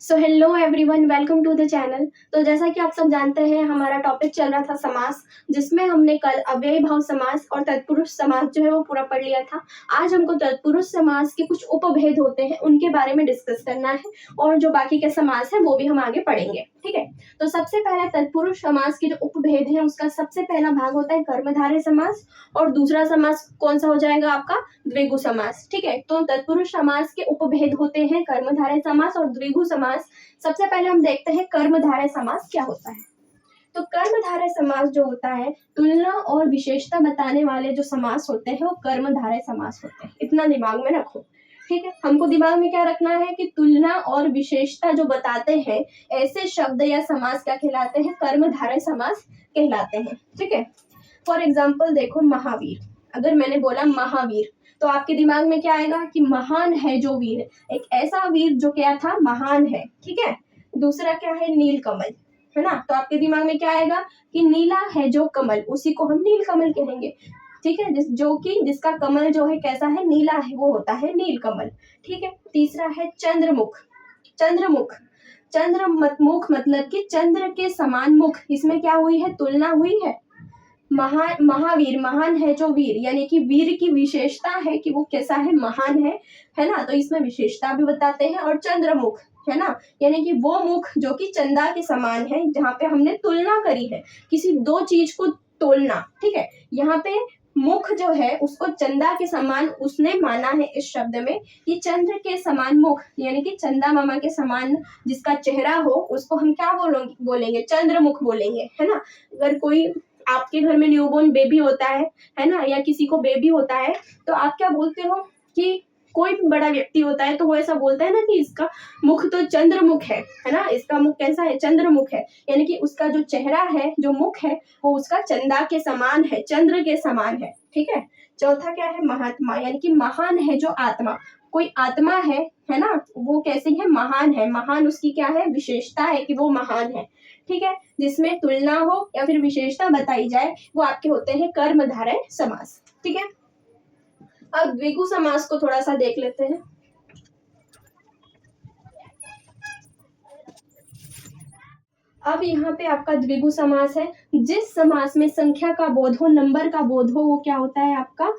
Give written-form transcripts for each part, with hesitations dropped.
So hello everyone, welcome to the channel. तो जैसा कि आप सब जानते हैं, हमारा टॉपिक चल रहा था समास, जिसमें हमने कल अव्ययी भाव समास और तत्पुरुष समास जो है वो पूरा पढ़ लिया था। आज हमको तत्पुरुष समास के कुछ उपभेद होते हैं, उनके बारे में डिस्कस करना है, और जो बाकी के समास है वो भी हम आगे पढ़ेंगे। ठीक है, तो सबसे पहले तत्पुरुष समास के जो उपभेद है उसका सबसे पहला भाग होता है कर्मधारय समास, और दूसरा समास कौन सा हो जाएगा आपका? द्विगु समास। ठीक है, तो तत्पुरुष समास के उपभेद होते हैं कर्मधारय समास और द्विगु समास। सबसे पहले हम देखते हैं कर्मधारय समास क्या होता है। तो कर्मधारय समास जो होता है, तुलना और विशेषता बताने वाले जो समास होते हैं वो कर्मधारय समास होते हैं। इतना दिमाग में रखो। ठीक है, हमको दिमाग में क्या रखना है कि तुलना और विशेषता जो बताते हैं ऐसे शब्द या समास क्या कहलाते हैं? कर्मधारय समास कहलाते हैं। ठीक है, फॉर एग्जाम्पल देखो, महावीर। अगर मैंने बोला महावीर तो आपके दिमाग में क्या आएगा कि महान है जो वीर, एक ऐसा वीर जो क्या था? महान है। ठीक है, दूसरा क्या है? नीलकमल, है ना। तो आपके दिमाग में क्या आएगा कि नीला है जो कमल, उसी को हम नीलकमल कहेंगे। ठीक है, जिसका कमल जो है कैसा है? नीला है, वो होता है नीलकमल। ठीक है, तीसरा है चंद्रमुख। चंद्रमुख, मुख मतलब कि चंद्र के समान मुख, इसमें क्या हुई है? तुलना हुई है। महावीर, महान है जो वीर, यानी कि वीर की विशेषता है कि वो कैसा है? महान है ना। तो इसमें विशेषता भी बताते हैं। और चंद्रमुख, है ना, यानी कि वो मुख जो कि चंदा के समान है, जहाँ पे हमने तुलना करी है, किसी दो चीज को तोलना। ठीक है, यहाँ पे मुख जो है उसको चंदा के समान उसने माना है इस शब्द में कि चंद्र के समान मुख, यानी कि चंदा मामा के समान जिसका चेहरा हो उसको हम क्या बोलेंगे? चंद्रमुख बोलेंगे, है ना। अगर कोई आपके घर में न्यूबॉर्न बेबी होता है ना, या किसी को बेबी होता है, तो आप क्या बोलते हो कि कोई भी बड़ा व्यक्ति होता है तो वो ऐसा बोलता है ना कि इसका मुख तो चंद्रमुख है ना, इसका मुख कैसा है? चंद्रमुख है, यानी कि उसका जो चेहरा है, जो मुख है, वो उसका चंदा के समान है, चंद्र के समान है। ठीक है, चौथा क्या है? महात्मा, यानी कि महान है जो आत्मा, कोई आत्मा है ना, वो कैसी है? महान है। महान उसकी क्या है? विशेषता है कि वो महान है। ठीक है, जिसमें तुलना हो या फिर विशेषता बताई जाए, वो आपके होते हैं कर्मधारय समास। ठीक है, अब द्विगु समास को थोड़ा सा देख लेते हैं। अब यहाँ पे आपका द्विगु समास है। जिस समास में संख्या का बोध हो, नंबर का बोध हो, वो क्या होता है? आपका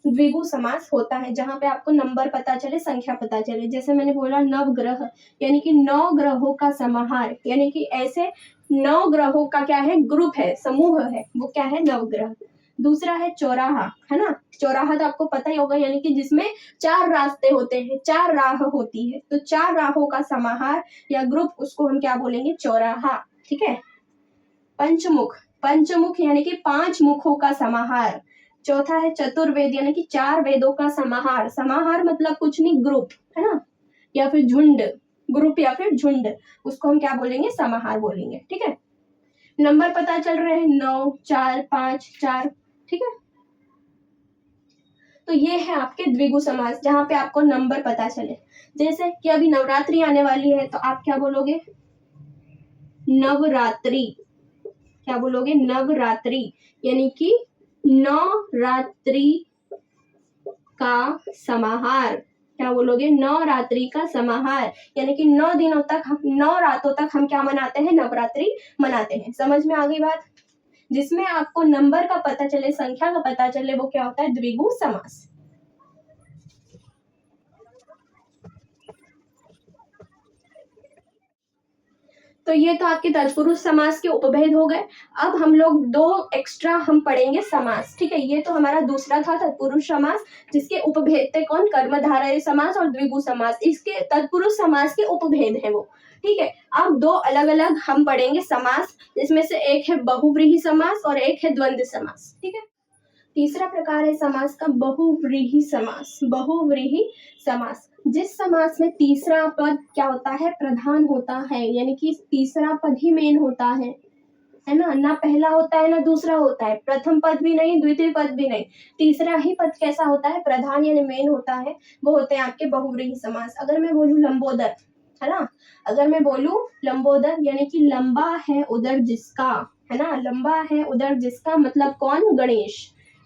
द्विगु समास होता है, जहां पे आपको नंबर पता चले, संख्या पता चले। जैसे मैंने बोला नवग्रह, यानी कि 9 ग्रहों का समाहार, यानी कि ऐसे 9 ग्रहों का क्या है? ग्रुप है, समूह है, वो क्या है? नवग्रह। दूसरा है चौराहा, है ना। चौराहा तो आपको पता ही होगा, यानी कि जिसमें 4 रास्ते होते हैं, 4 राह होती है, तो 4 राहों का समाहार या ग्रुप, उसको हम क्या बोलेंगे? चौराहा। ठीक है, पंचमुख, पंचमुख यानी कि 5 मुखों का समाहार। चौथा है चतुर्वेद, यानी कि 4 वेदों का समाहार। समाहार मतलब कुछ नहीं, ग्रुप, है ना, या फिर झुंड, ग्रुप या फिर झुंड, उसको हम क्या बोलेंगे? समाहार बोलेंगे। ठीक है, नंबर पता चल रहे हैं, 9, 4, 5, 4। ठीक है, तो ये है आपके द्विगु समास, जहां पे आपको नंबर पता चले। जैसे कि अभी नवरात्रि आने वाली है, तो आप क्या बोलोगे? नवरात्रि। क्या बोलोगे? नवरात्रि, यानी कि 9 रात्रि का समाहार। क्या बोलोगे? 9 रात्रि का समाहार, यानी कि 9 दिनों तक हम, 9 रातों तक हम क्या मनाते हैं? नवरात्रि मनाते हैं। समझ में आ गई बात? जिसमें आपको नंबर का पता चले, संख्या का पता चले, वो क्या होता है? द्विगु समास। तो ये तो आपके तत्पुरुष समास के उपभेद हो गए। अब हम लोग 2 एक्स्ट्रा हम पढ़ेंगे समास। ठीक है, ये तो हमारा दूसरा था तत्पुरुष समास, जिसके उपभेद थे कौन? कर्मधारय समास और द्विगु समास। इसके तत्पुरुष समास के उपभेद है वो। ठीक है, अब 2 अलग अलग हम पढ़ेंगे समास, जिसमें से एक है बहुव्रीहि समास और एक है द्वंद्व समास। ठीक है, तीसरा प्रकार है समास का बहुव्रीहि समास। बहुव्रीहि समास, जिस समास में तीसरा पद क्या होता है? प्रधान होता है, यानी कि तीसरा पद ही मेन होता है ना। ना पहला होता है ना दूसरा होता है, प्रथम पद भी नहीं, द्वितीय पद भी नहीं, तीसरा ही पद कैसा होता है? प्रधान, यानी मेन होता है। वो होते हैं आपके बहुव्रीहि समास। अगर मैं बोलूं लंबोदर, है ना, अगर मैं बोलूं लंबोदर, यानी कि लंबा है उदर जिसका, है ना, लंबा है उदर जिसका, मतलब कौन? गणेश,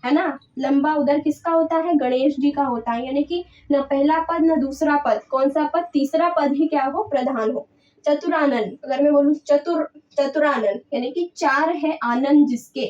है ना। लंबा उदर किसका होता है? गणेश जी का होता है, यानी कि न पहला पद न दूसरा पद, कौन सा पद? तीसरा पद ही क्या हो? प्रधान हो। चतुरानन, अगर मैं बोलूँ चतुरानन यानी कि चार है आनंद जिसके,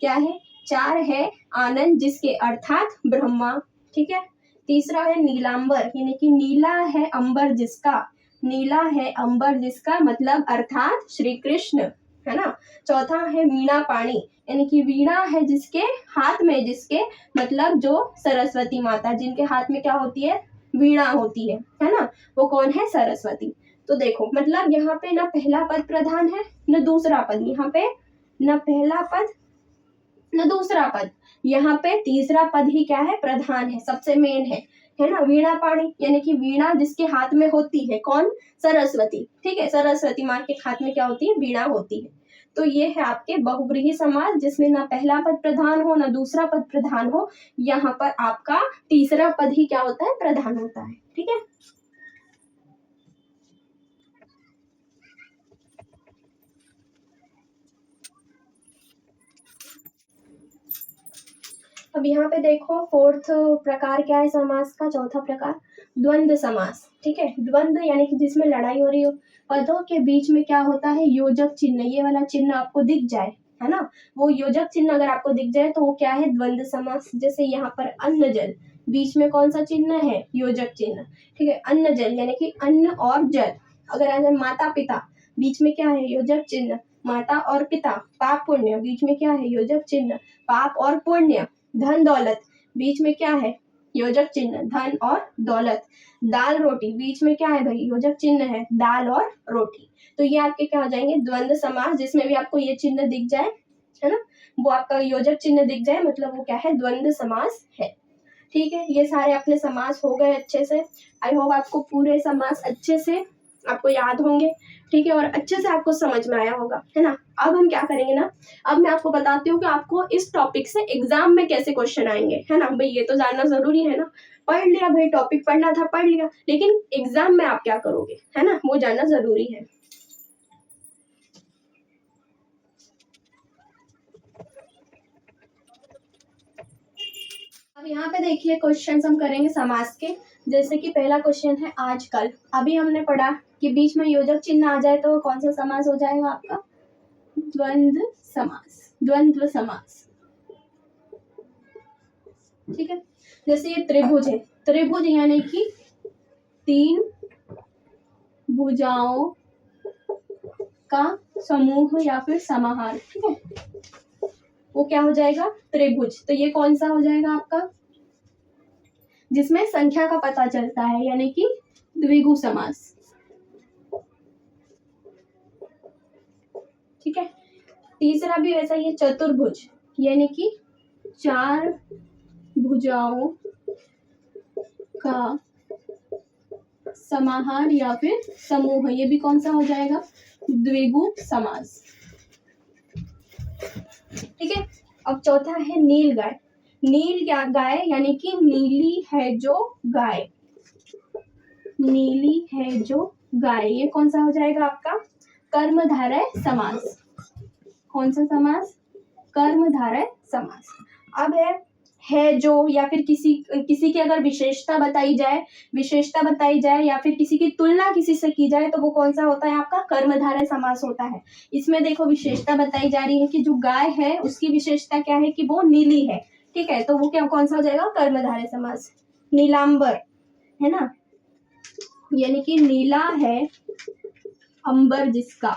क्या है, चार है आनंद जिसके अर्थात ब्रह्मा, ठीक है। तीसरा है नीलांबर यानी कि नीला है अंबर जिसका, नीला है अंबर जिसका मतलब अर्थात श्री कृष्ण, है ना। चौथा है वीणा पाणी यानी कि वीणा है जिसके हाथ में, जिसके मतलब जो सरस्वती माता, जिनके हाथ में क्या होती है, वीणा होती है ना, वो कौन है, सरस्वती। तो देखो मतलब यहाँ पे ना पहला पद प्रधान है न दूसरा पद, यहाँ पे न पहला पद न दूसरा पद, यहाँ पे तीसरा पद ही क्या है, प्रधान है, सबसे मेन है ना। वीणा पाणी यानी कि वीणा जिसके हाथ में होती है, कौन, सरस्वती, ठीक है। सरस्वती माँ के हाथ में क्या होती है, वीणा होती है। तो ये है आपके बहुव्रीहि समास जिसमें ना पहला पद प्रधान हो ना दूसरा पद प्रधान हो, यहाँ पर आपका तीसरा पद ही क्या होता है, प्रधान होता है, ठीक है। अब यहाँ पे देखो फोर्थ प्रकार क्या है समास का, चौथा प्रकार द्वंद्व समास, ठीक है। द्वंद्व यानी कि जिसमें लड़ाई हो रही हो, पदों के बीच में क्या होता है, योजक चिन्ह, ये वाला चिन्ह आपको दिख जाए, है ना, वो योजक चिन्ह अगर आपको दिख जाए तो वो क्या है, द्वंद्व समास। जैसे यहाँ पर अन्न जल, बीच में कौन सा चिन्ह है, योजक चिन्ह, ठीक है। अन्न जल यानी कि अन्न और जल। अगर आ जाए माता पिता, बीच में क्या है, योजक चिन्ह, माता और पिता। पाप पुण्य, बीच में क्या है, योजक चिन्ह, पाप और पुण्य। धन दौलत, बीच में क्या है, योजक चिन्ह, धन और दौलत। दाल रोटी, बीच में क्या है भाई, योजक चिन्ह है, दाल और रोटी। तो ये आपके क्या हो जाएंगे, द्वंद्व समास, जिसमें भी आपको ये चिन्ह दिख जाए, है ना, वो आपका योजक चिन्ह दिख जाए, मतलब वो क्या है, द्वंद्व समास है, ठीक है। ये सारे अपने समास हो गए अच्छे से। आई होप आपको पूरे समास अच्छे से आपको याद होंगे, ठीक है, और अच्छे से आपको समझ में आया होगा, है ना। अब हम क्या करेंगे ना, अब मैं आपको बताती हूँ कि आपको इस टॉपिक से एग्जाम में कैसे क्वेश्चन आएंगे, है ना। भाई ये तो जानना जरूरी है ना, पढ़ लिया भाई, टॉपिक पढ़ना था पढ़ लिया, लेकिन एग्जाम में आप क्या करोगे, है ना, वो जानना जरूरी है। अब यहाँ पे देखिए क्वेश्चन हम करेंगे समास के। जैसे कि पहला क्वेश्चन है आजकल, अभी हमने पढ़ा कि बीच में योजक चिन्ह आ जाए तो कौन सा समास हो जाएगा आपका, द्वंद्व समास, द्वंद्व समास, ठीक है। जैसे ये त्रिभुज है, त्रिभुज यानी कि तीन भुजाओं का समूह या फिर समाहार, ठीक है, वो क्या हो जाएगा, त्रिभुज। तो ये कौन सा हो जाएगा आपका, जिसमें संख्या का पता चलता है, यानी कि द्विगु समास, ठीक है। तीसरा भी वैसा ही है, चतुर्भुज यानी कि चार भुजाओं का समाहार या फिर समूह, ये भी कौन सा हो जाएगा, द्विगु समास, ठीक है। अब चौथा है नील गाय, नील क्या गाय यानी कि नीली है जो गाय, नीली है जो गाय, ये कौन सा हो जाएगा आपका, कर्मधारय समास। कौन सा समास, कर्मधारय समास। अब है जो या फिर किसी की अगर विशेषता बताई जाए या फिर किसी की तुलना किसी से की जाए तो वो कौन सा होता है आपका, कर्मधारय समास होता है। इसमें देखो विशेषता बताई जा रही है कि जो गाय है उसकी विशेषता क्या है कि वो नीली है, ठीक है, तो वो क्या कौन सा हो जाएगा, कर्मधारय समास। नीलांबर है ना, यानी कि नीला है अंबर जिसका,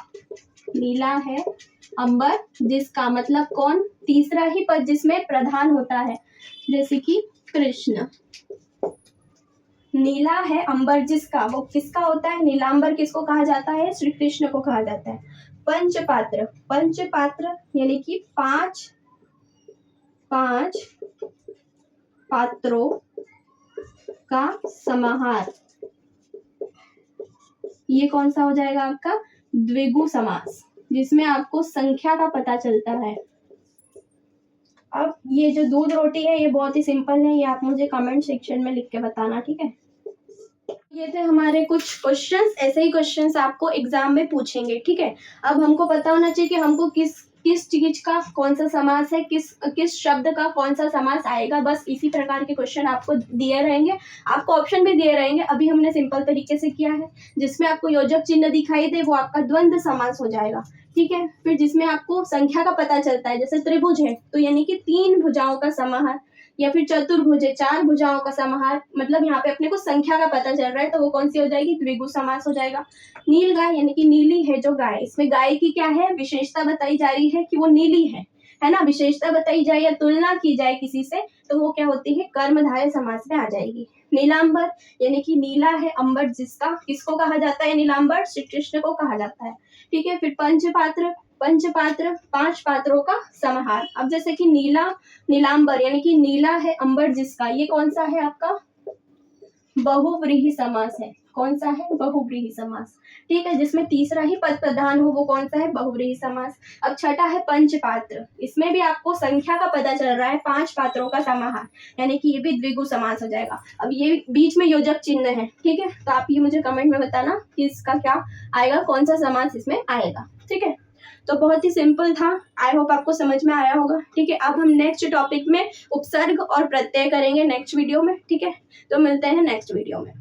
नीला है अंबर जिसका मतलब कौन, तीसरा ही पद जिसमें प्रधान होता है, जैसे कि कृष्ण। नीला है अंबर जिसका, वो किसका होता है, नीलांबर किसको कहा जाता है, श्री कृष्ण को कहा जाता है। पंचपात्र, पंचपात्र यानी कि पांच पात्रों का समाहार, ये कौन सा हो जाएगा आपका, द्विगु समास, जिसमें आपको संख्या का पता चलता है। अब ये जो दूध रोटी है ये बहुत ही सिंपल है, ये आप मुझे कमेंट सेक्शन में लिख के बताना, ठीक है। ये थे हमारे कुछ क्वेश्चंस, ऐसे ही क्वेश्चंस आपको एग्जाम में पूछेंगे, ठीक है। अब हमको पता होना चाहिए कि हमको किस किस चीज का कौन सा समास है, किस शब्द का कौन सा समास आएगा। बस इसी प्रकार के क्वेश्चन आपको दिए रहेंगे, आपको ऑप्शन भी दिए रहेंगे। अभी हमने सिंपल तरीके से किया है। जिसमें आपको योजक चिन्ह दिखाई दे वो आपका द्वंद्व समास हो जाएगा, ठीक है। फिर जिसमें आपको संख्या का पता चलता है, जैसे त्रिभुज है तो यानी कि 3 भुजाओं का समाहार, या फिर चतुर्भुज है 4 भुजाओं का समाहार, मतलब यहाँ पे अपने को संख्या का पता चल रहा है तो वो कौन सी हो जाएगी, द्विगु समास हो जाएगा। नील गाय यानी कि नीली है जो गाय, इसमें गाय की क्या है, विशेषता बताई जा रही है कि वो नीली है ना। विशेषता बताई जाए या तुलना की जाए किसी से तो वो क्या होती है, कर्मधारय समास में आ जाएगी। नीलांबर यानी कि नीला है अंबर जिसका, किसको कहा जाता है नीलांबर, श्री कृष्ण को कहा जाता है, ठीक है। फिर पंचपात्र, पंचपात्र 5 पात्रों का समाहार। अब जैसे कि नीला, नीलांबर यानी कि नीला है अंबर जिसका, ये कौन सा है आपका, बहुव्रीहि समास है। कौन सा है, बहुव्रीहि समास, ठीक है। जिसमें तीसरा ही पद प्रधान हो वो कौन सा है, बहुव्रीहि समास। अब छठा है पंचपात्र, इसमें भी आपको संख्या का पता चल रहा है, 5 पात्रों का समाहार, यानी कि ये भी द्विगु समास हो जाएगा। अब ये बीच में योजक चिन्ह है, ठीक है। तो आप ये मुझे कमेंट में बताना कि इसका क्या आएगा, कौन सा समास इसमें आएगा, ठीक है। तो बहुत ही सिंपल था, आई होप आपको समझ में आया होगा, ठीक है। अब हम नेक्स्ट टॉपिक में उपसर्ग और प्रत्यय करेंगे नेक्स्ट वीडियो में, ठीक है। तो मिलते हैं नेक्स्ट वीडियो में।